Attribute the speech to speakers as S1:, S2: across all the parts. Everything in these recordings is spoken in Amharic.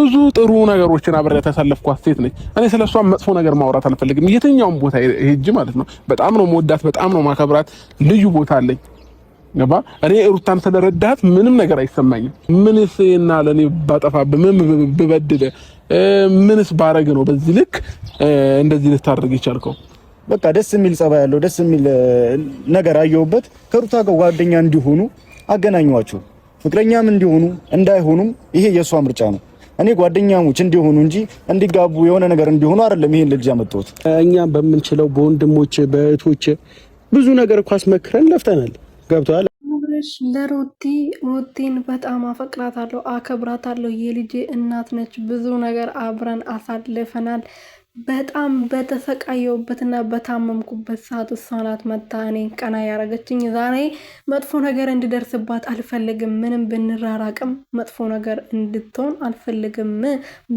S1: ብዙ ጥሩ ነገሮችን አብሬያት ያሳለፍኳት ሴት ነች። እኔ ስለሷ መጥፎ ነገር ማውራት አልፈልግም። የትኛውም ቦታ ሄጅ ማለት ነው። በጣም ነው መወዳት፣ በጣም ነው ማከብራት። ልዩ ቦታ አለኝ። ገባ? እኔ ሩታን ስለረዳት ምንም ነገር አይሰማኝም። ምንስ እና ለኔ ባጠፋብህ ምን ብበድል ምንስ ባረግ ነው በዚህ ልክ እንደዚህ ልታደርግ ይቻልከው?
S2: በቃ ደስ የሚል ጸባይ ያለው ደስ የሚል ነገር አየሁበት። ከሩታ ጋር ጓደኛ እንዲሆኑ አገናኟቸው። ፍቅረኛም እንዲሆኑ እንዳይሆኑም ይሄ የሷ ምርጫ ነው። እኔ ጓደኛሞች እንዲሆኑ እንጂ እንዲጋቡ የሆነ ነገር እንዲሆኑ አይደለም ይሄን ልጅ ያመጣሁት።
S3: እኛም በምንችለው በወንድሞች በእህቶች ብዙ ነገር እኮ አስመክረን ለፍተናል። ገብቷል።
S4: ሩቲን በጣም አፈቅራታለሁ፣ አከብራታለሁ። የልጄ እናት ነች። ብዙ ነገር አብረን አሳልፈናል። በጣም በተሰቃየውበትና በታመምኩበት ሰዓት እሷ ናት መታ እኔን ቀና ያረገችኝ። ዛሬ መጥፎ ነገር እንዲደርስባት አልፈልግም፣ ምንም ብንራራቅም መጥፎ ነገር እንድትሆን አልፈልግም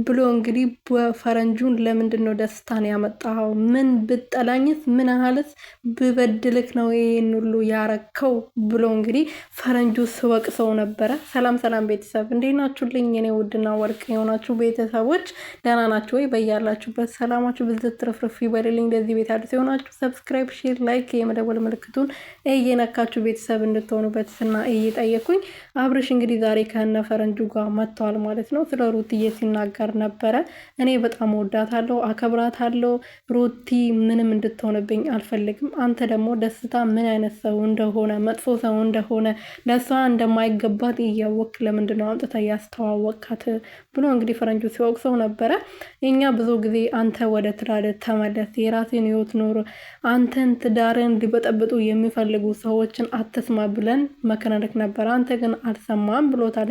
S4: ብሎ እንግዲህ በፈረንጁን ለምንድን ነው ደስታን ያመጣው? ምን ብጠላኝስ፣ ምን ያህልስ ብበድልክ ነው ይሄን ሁሉ ያረከው? ብሎ እንግዲህ ፈረንጁ ስወቅሰው ነበረ። ሰላም ሰላም ቤተሰብ እንዴት ናችሁልኝ? የኔ ውድና ወርቅ የሆናችሁ ቤተሰቦች ደህና ናችሁ ወይ? በያላችሁበት ሰላማችሁ ብዝት ትርፍርፍ ይበልልኝ። እንደዚህ ቤት አዲስ የሆናችሁ ሰብስክራይብ፣ ሼር፣ ላይክ የመደወል ምልክቱን እየነካችሁ ቤተሰብ እንድትሆኑበት እና እየጠየኩኝ አብርሽ እንግዲህ ዛሬ ከነ ፈረንጁ ጋር መጥተዋል ማለት ነው። ስለ ሩትዬ ሲናገር ነበረ። እኔ በጣም ወዳታለሁ፣ አከብራታለሁ። ሩቲ ምንም እንድትሆንብኝ አልፈልግም። አንተ ደግሞ ደስታ ምን አይነት ሰው እንደሆነ መጥፎ ሰው እንደሆነ ለሷ እንደማይገባት እያወቅ ለምንድን ነው አምጥታ ያስተዋወቃት ብሎ እንግዲህ ፈረንጁ ሲወቅሰው ነበረ። እኛ ብዙ ጊዜ አንተ ወደ ትዳር ተመለስ፣ የራስን ህይወት ኑሮ፣ አንተን ትዳርን ሊበጠብጡ የሚፈልጉ ሰዎችን አትስማ ብለን መከረንክ ነበር። አንተ ግን አልሰማም ብሎታል።